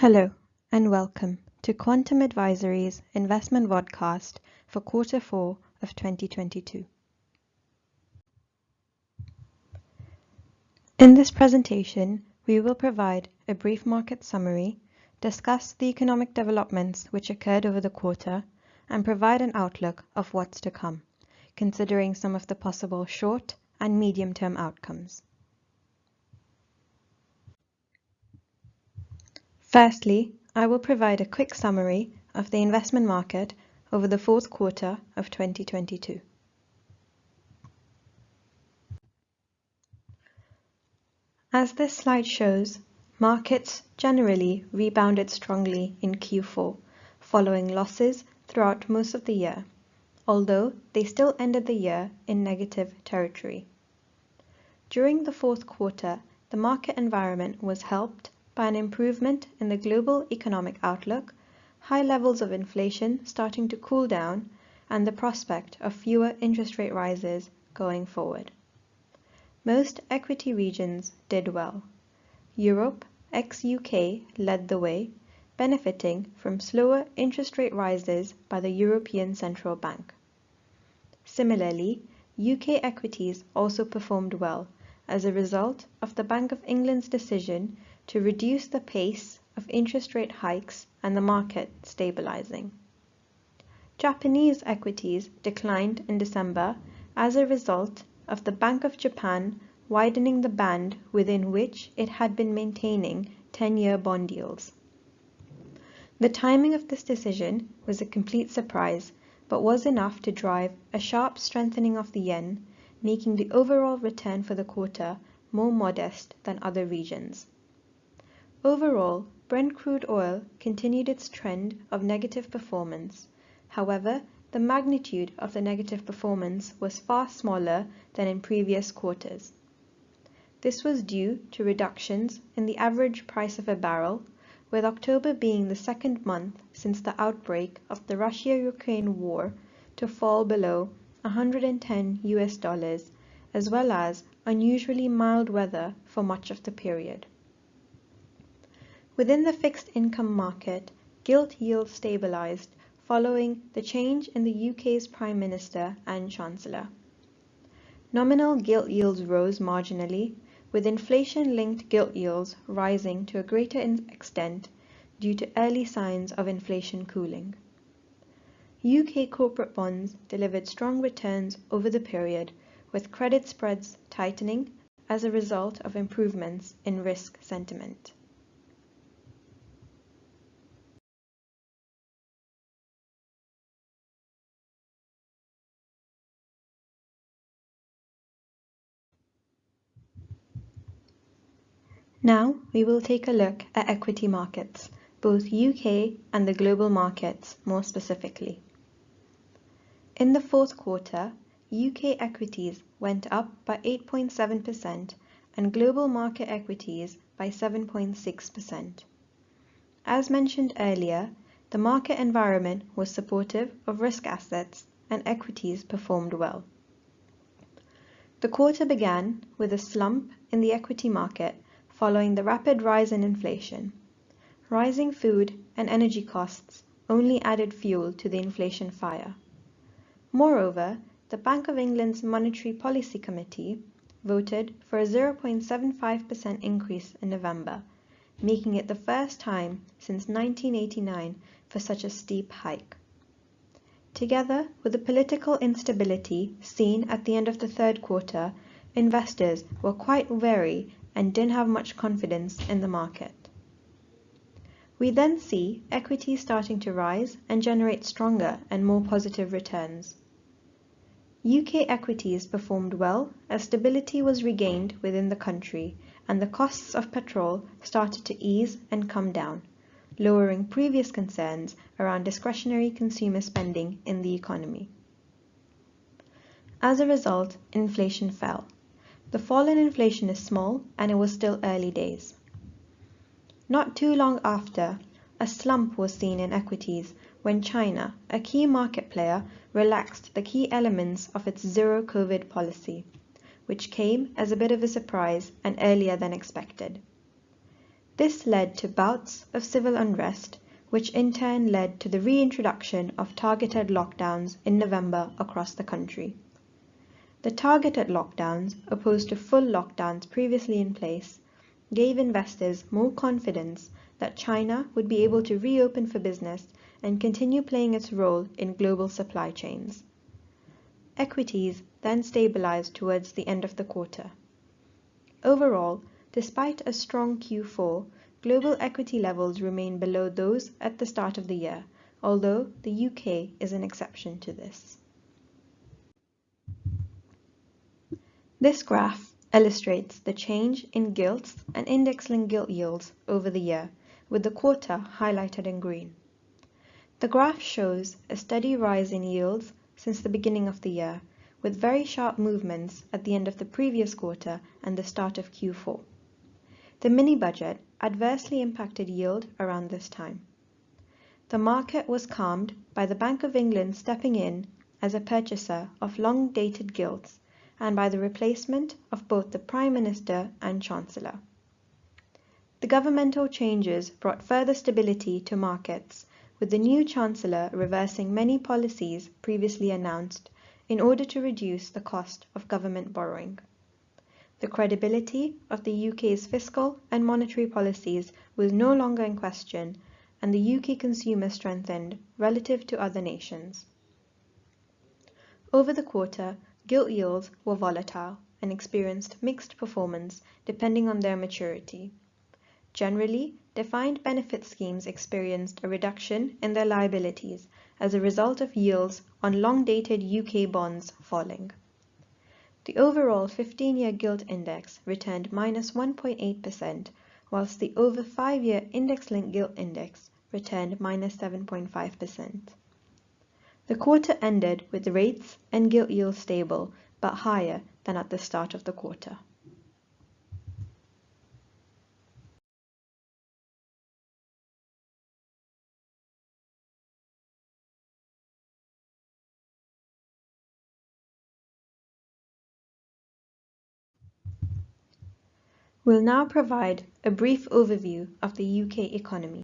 Hello and welcome to Quantum Advisory's Investment Vodcast for Quarter 4 of 2022. In this presentation, we will provide a brief market summary, discuss the economic developments which occurred over the quarter, and provide an outlook of what's to come, considering some of the possible short and medium-term outcomes. Firstly, I will provide a quick summary of the investment market over the fourth quarter of 2022. As this slide shows, markets generally rebounded strongly in Q4, following losses throughout most of the year, although they still ended the year in negative territory. During the fourth quarter, the market environment was helped by an improvement in the global economic outlook, high levels of inflation starting to cool down, and the prospect of fewer interest rate rises going forward. Most equity regions did well. Europe, ex-UK, led the way, benefiting from slower interest rate rises by the European Central Bank. Similarly, UK equities also performed well as a result of the Bank of England's decision to reduce the pace of interest rate hikes and the market stabilizing. Japanese equities declined in December as a result of the Bank of Japan widening the band within which it had been maintaining 10-year bond yields. The timing of this decision was a complete surprise, but was enough to drive a sharp strengthening of the yen, making the overall return for the quarter more modest than other regions. Overall, Brent crude oil continued its trend of negative performance. However, the magnitude of the negative performance was far smaller than in previous quarters. This was due to reductions in the average price of a barrel, with October being the second month since the outbreak of the Russia-Ukraine war to fall below $110, as well as unusually mild weather for much of the period. Within the fixed income market, gilt yields stabilized following the change in the UK's Prime Minister and Chancellor. Nominal gilt yields rose marginally, with inflation-linked gilt yields rising to a greater extent due to early signs of inflation cooling. UK corporate bonds delivered strong returns over the period, with credit spreads tightening as a result of improvements in risk sentiment. Now we will take a look at equity markets, both UK and the global markets more specifically. In the fourth quarter, UK equities went up by 8.7% and global market equities by 7.6%. As mentioned earlier, the market environment was supportive of risk assets and equities performed well. The quarter began with a slump in the equity market following the rapid rise in inflation. Rising food and energy costs only added fuel to the inflation fire. Moreover, the Bank of England's Monetary Policy Committee voted for a 0.75% increase in November, making it the first time since 1989 for such a steep hike. Together with the political instability seen at the end of the third quarter, investors were quite wary and didn't have much confidence in the market. We then see equities starting to rise and generate stronger and more positive returns. UK equities performed well as stability was regained within the country and the costs of petrol started to ease and come down, lowering previous concerns around discretionary consumer spending in the economy. As a result, inflation fell. The fall in inflation is small and it was still early days. Not too long after, a slump was seen in equities when China, a key market player, relaxed the key elements of its zero-COVID policy, which came as a bit of a surprise and earlier than expected. This led to bouts of civil unrest, which in turn led to the reintroduction of targeted lockdowns in November across the country. The targeted lockdowns, opposed to full lockdowns previously in place, gave investors more confidence that China would be able to reopen for business and continue playing its role in global supply chains. Equities then stabilized towards the end of the quarter. Overall, despite a strong Q4, global equity levels remain below those at the start of the year, although the UK is an exception to this. This graph illustrates the change in gilts and index-linked gilt yields over the year, with the quarter highlighted in green. The graph shows a steady rise in yields since the beginning of the year, with very sharp movements at the end of the previous quarter and the start of Q4. The mini-budget adversely impacted yield around this time. The market was calmed by the Bank of England stepping in as a purchaser of long-dated gilts and by the replacement of both the Prime Minister and Chancellor. The governmental changes brought further stability to markets, with the new Chancellor reversing many policies previously announced in order to reduce the cost of government borrowing. The credibility of the UK's fiscal and monetary policies was no longer in question, and the UK consumer strengthened relative to other nations. Over the quarter, gilt yields were volatile and experienced mixed performance depending on their maturity. Generally, defined benefit schemes experienced a reduction in their liabilities as a result of yields on long-dated UK bonds falling. The overall 15-year gilt index returned -1.8%, whilst the over 5-year index-linked gilt index returned -7.5%. The quarter ended with rates and gilt yields stable, but higher than at the start of the quarter. We'll now provide a brief overview of the UK economy.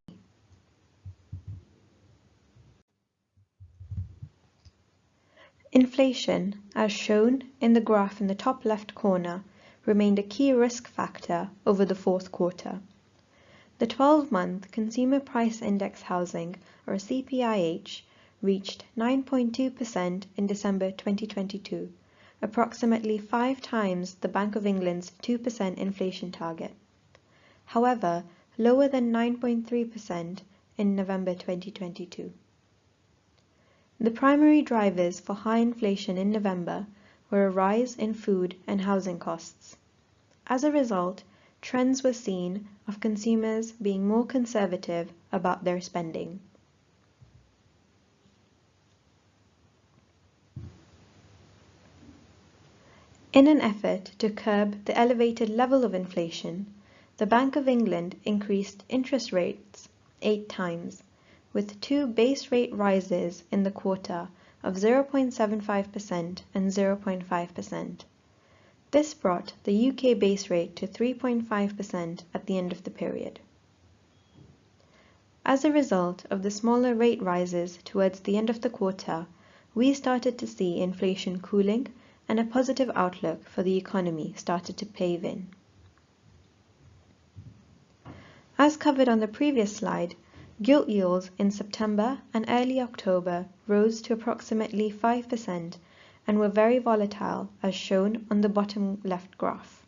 Inflation, as shown in the graph in the top left corner, remained a key risk factor over the fourth quarter. The 12-month Consumer Price Index Housing, or CPIH, reached 9.2% in December 2022, approximately 5 times the Bank of England's 2% inflation target. However, lower than 9.3% in November 2022. The primary drivers for high inflation in November were a rise in food and housing costs. As a result, trends were seen of consumers being more conservative about their spending. In an effort to curb the elevated level of inflation, the Bank of England increased interest rates 8 times, with 2 base rate rises in the quarter of 0.75% and 0.5%. This brought the UK base rate to 3.5% at the end of the period. As a result of the smaller rate rises towards the end of the quarter, we started to see inflation cooling and a positive outlook for the economy started to pave in. As covered on the previous slide, gilt yields in September and early October rose to approximately 5% and were very volatile, as shown on the bottom left graph.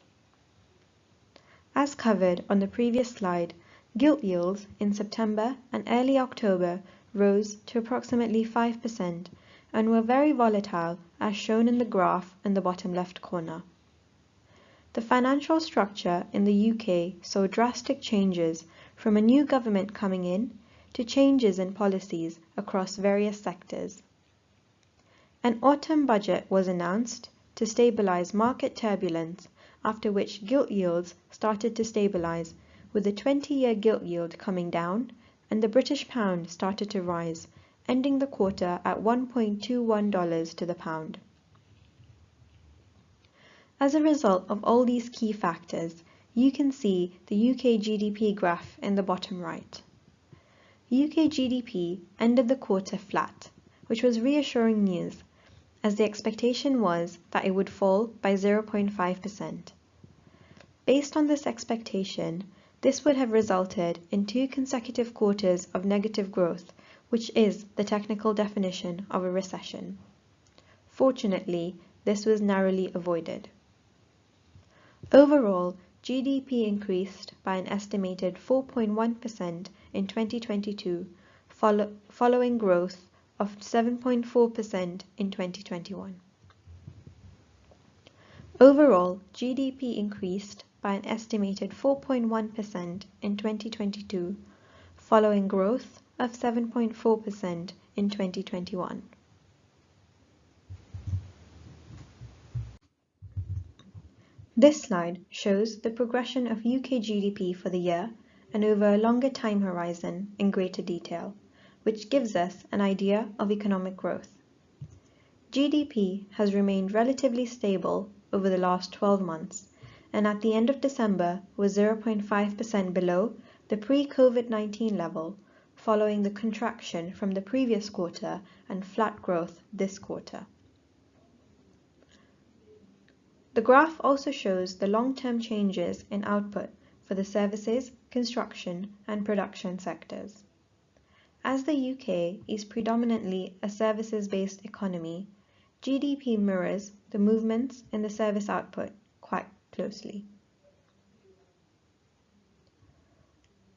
As covered on the previous slide, gilt yields in September and early October rose to approximately 5% and were very volatile, as shown in the graph in the bottom left corner. The financial structure in the UK saw drastic changes from a new government coming in to changes in policies across various sectors. An autumn budget was announced to stabilise market turbulence, after which gilt yields started to stabilise, with the 20-year gilt yield coming down and the British pound started to rise, ending the quarter at $1.21 to the pound. As a result of all these key factors, you can see the UK GDP graph in the bottom right. UK GDP ended the quarter flat, which was reassuring news, as the expectation was that it would fall by 0.5%. Based on this expectation, this would have resulted in 2 consecutive quarters of negative growth, which is the technical definition of a recession. Fortunately, this was narrowly avoided. Overall, GDP increased by an estimated 4.1% in 2022, following growth of 7.4% in 2021. Overall, GDP increased by an estimated 4.1% in 2022, following growth of 7.4% in 2021. This slide shows the progression of UK GDP for the year and over a longer time horizon in greater detail, which gives us an idea of economic growth. GDP has remained relatively stable over the last 12 months, and at the end of December was 0.5% below the pre-COVID-19 level, following the contraction from the previous quarter and flat growth this quarter. The graph also shows the long-term changes in output for the services, construction, and production sectors. As the UK is predominantly a services-based economy, GDP mirrors the movements in the service output quite closely.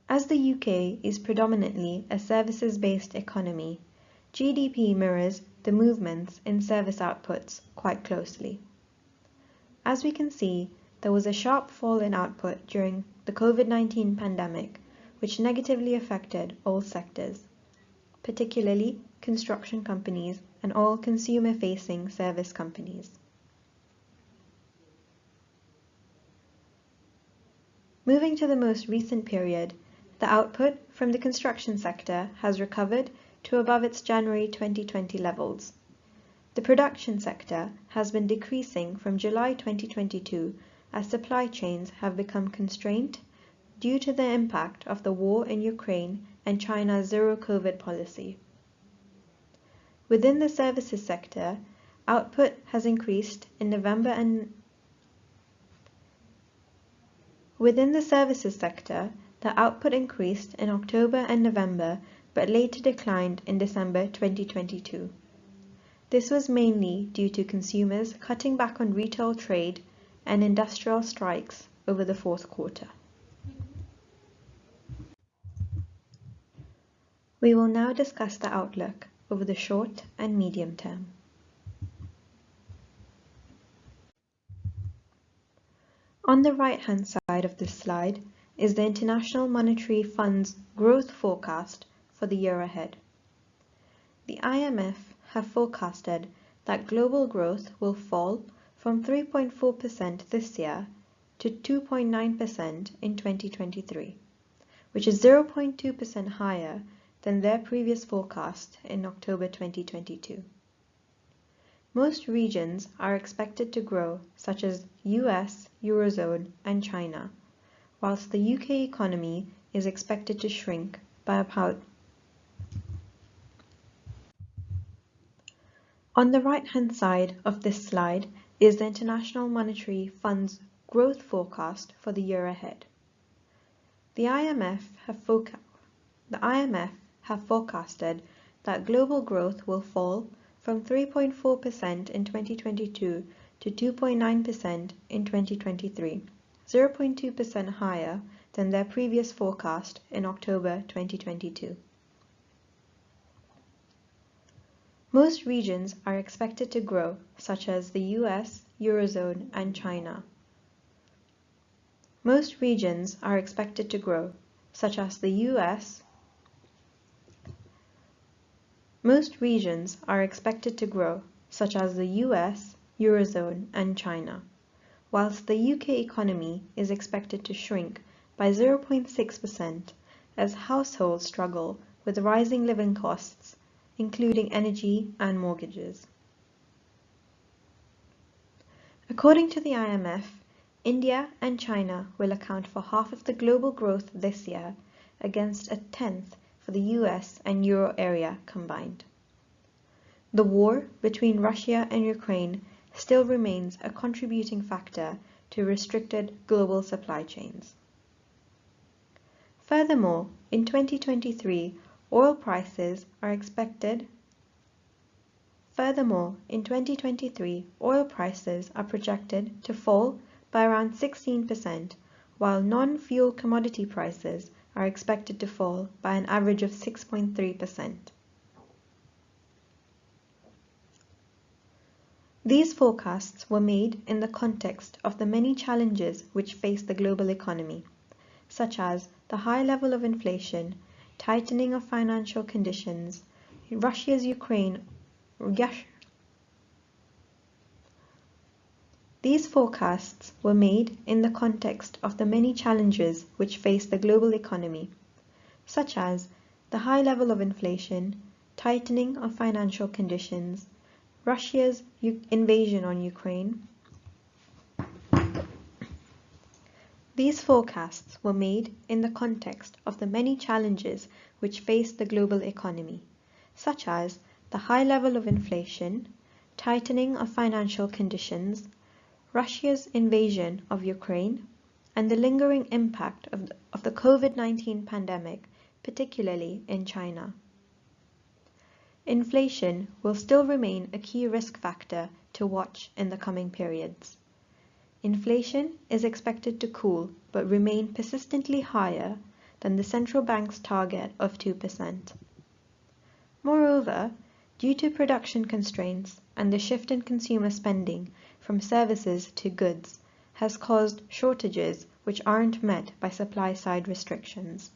As the UK is predominantly a services-based economy, GDP mirrors the movements in service outputs quite closely. As we can see, there was a sharp fall in output during the COVID-19 pandemic, which negatively affected all sectors, particularly construction companies and all consumer-facing service companies. Moving to the most recent period, the output from the construction sector has recovered to above its January 2020 levels. The production sector has been decreasing from July 2022 as supply chains have become constrained due to the impact of the war in Ukraine and China's zero-COVID policy. Within the services sector, output has increased in November and Within the services sector, the output increased in October and November, but later declined in December 2022. This was mainly due to consumers cutting back on retail trade and industrial strikes over the fourth quarter. We will now discuss the outlook over the short and medium term. On the right-hand side of this slide is the International Monetary Fund's growth forecast for the year ahead. The IMF have forecasted that global growth will fall from 3.4% this year to 2.9% in 2023, which is 0.2% higher than their previous forecast in October 2022. Most regions are expected to grow, such as US, Eurozone, and China, whilst the UK economy is expected to shrink by about. On the right-hand side of this slide is the International Monetary Fund's growth forecast for the year ahead. The IMF have forecasted that global growth will fall from 3.4% in 2022 to 2.9% in 2023, 0.2% higher than their previous forecast in October 2022. Most regions are expected to grow, such as the US, Eurozone, and China. Most regions are expected to grow, such as the US. Most regions are expected to grow, such as the US, Eurozone, and China, whilst the UK economy is expected to shrink by 0.6% as households struggle with rising living costs, including energy and mortgages. According to the IMF, India and China will account for half of the global growth this year, against a tenth for the US and Euro area combined. The war between Russia and Ukraine still remains a contributing factor to restricted global supply chains. Furthermore, in 2023, oil prices are projected to fall by around 16%, while non-fuel commodity prices are expected to fall by an average of 6.3%. These forecasts were made in the context of the many challenges which face the global economy, such as the high level of inflation, tightening of financial conditions, These forecasts were made in the context of the many challenges which face the global economy, such as the high level of inflation, tightening of financial conditions, Russia's invasion on Ukraine. These forecasts were made in the context of the many challenges which face the global economy, such as the high level of inflation, tightening of financial conditions, Russia's invasion of Ukraine, and the lingering impact of the COVID-19 pandemic, particularly in China. Inflation will still remain a key risk factor to watch in the coming periods. Inflation is expected to cool but remain persistently higher than the central bank's target of 2%. Moreover, due to production constraints and the shift in consumer spending from services to goods has caused shortages which aren't met by supply-side restrictions.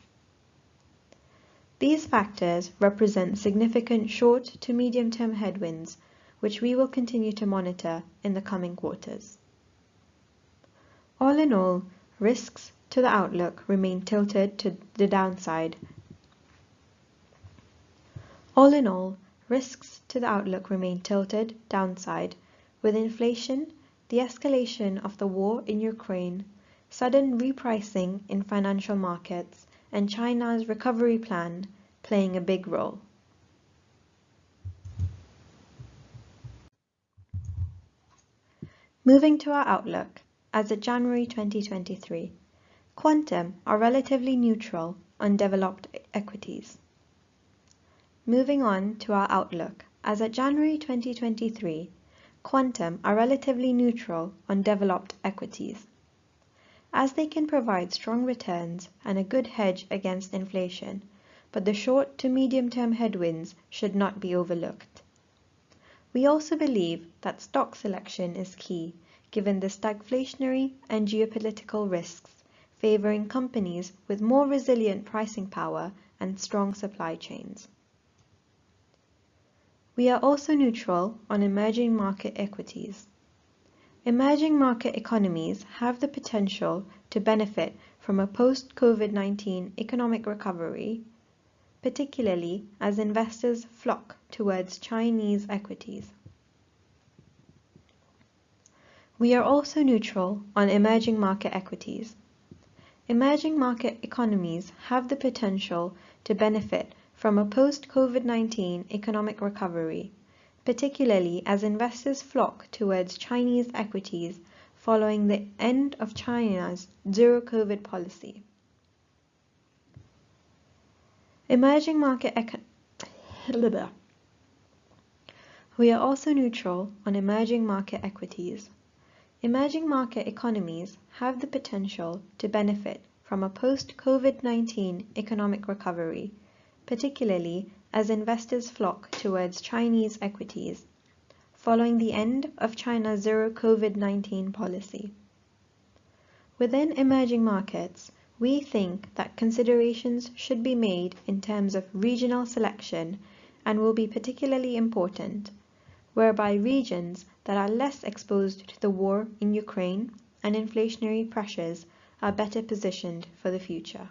These factors represent significant short to medium-term headwinds, which we will continue to monitor in the coming quarters. All in all, risks to the outlook remain tilted to the downside. With inflation, the escalation of the war in Ukraine, sudden repricing in financial markets, and China's recovery plan playing a big role. Moving to our outlook, as of January 2023, quantum are relatively neutral on developed equities. Moving on to our outlook, as of January 2023, quantum are relatively neutral on developed equities, as they can provide strong returns and a good hedge against inflation, but the short to medium-term headwinds should not be overlooked. We also believe that stock selection is key, given the stagflationary and geopolitical risks, favoring companies with more resilient pricing power and strong supply chains. We are also neutral on emerging market equities. Emerging market economies have the potential to benefit from a post-COVID-19 economic recovery, particularly as investors flock towards Chinese equities. We are also neutral on emerging market equities. Emerging market economies have the potential to benefit from a post-COVID-19 economic recovery, particularly as investors flock towards Chinese equities following the end of China's zero-COVID policy. We are also neutral on emerging market equities. Emerging market economies have the potential to benefit from a post-COVID-19 economic recovery, particularly as investors flock towards Chinese equities following the end of China's zero-COVID-19 policy. Within emerging markets, we think that considerations should be made in terms of regional selection and will be particularly important, whereby regions that are less exposed to the war in Ukraine and inflationary pressures are better positioned for the future.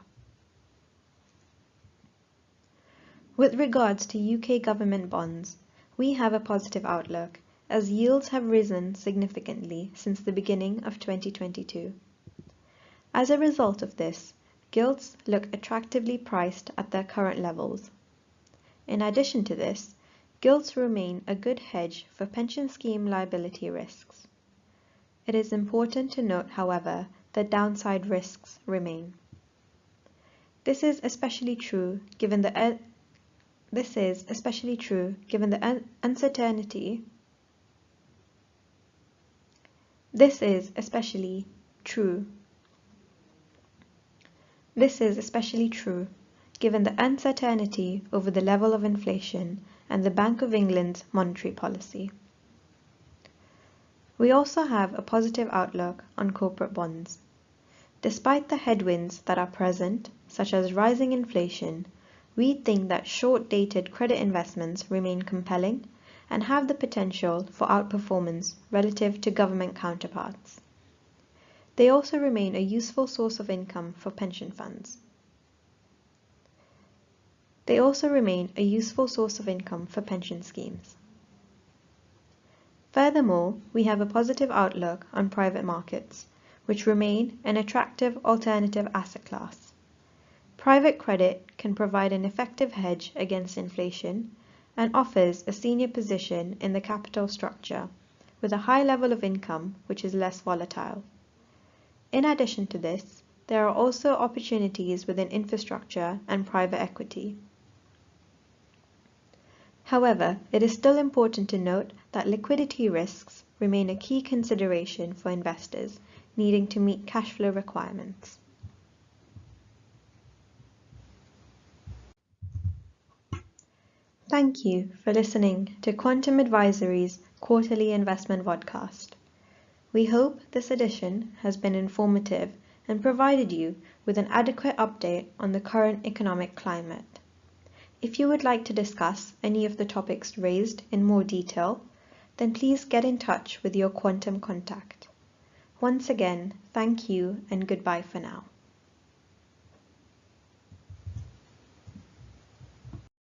With regards to UK government bonds, we have a positive outlook as yields have risen significantly since the beginning of 2022. As a result of this, gilts look attractively priced at their current levels. In addition to this, gilts remain a good hedge for pension scheme liability risks. It is important to note, however, that downside risks remain. This is especially true given the uncertainty. This is especially true given the uncertainty over the level of inflation and the Bank of England's monetary policy. We also have a positive outlook on corporate bonds. Despite the headwinds that are present, such as rising inflation, we think that short-dated credit investments remain compelling and have the potential for outperformance relative to government counterparts. They also remain a useful source of income for pension funds. They also remain a useful source of income for pension schemes. Furthermore, we have a positive outlook on private markets, which remain an attractive alternative asset class. Private credit can provide an effective hedge against inflation and offers a senior position in the capital structure with a high level of income which is less volatile. In addition to this, there are also opportunities within infrastructure and private equity. However, it is still important to note that liquidity risks remain a key consideration for investors needing to meet cash flow requirements. Thank you for listening to Quantum Advisory's quarterly investment vodcast. We hope this edition has been informative and provided you with an adequate update on the current economic climate. If you would like to discuss any of the topics raised in more detail, then please get in touch with your Quantum contact. Once again, thank you and goodbye for now.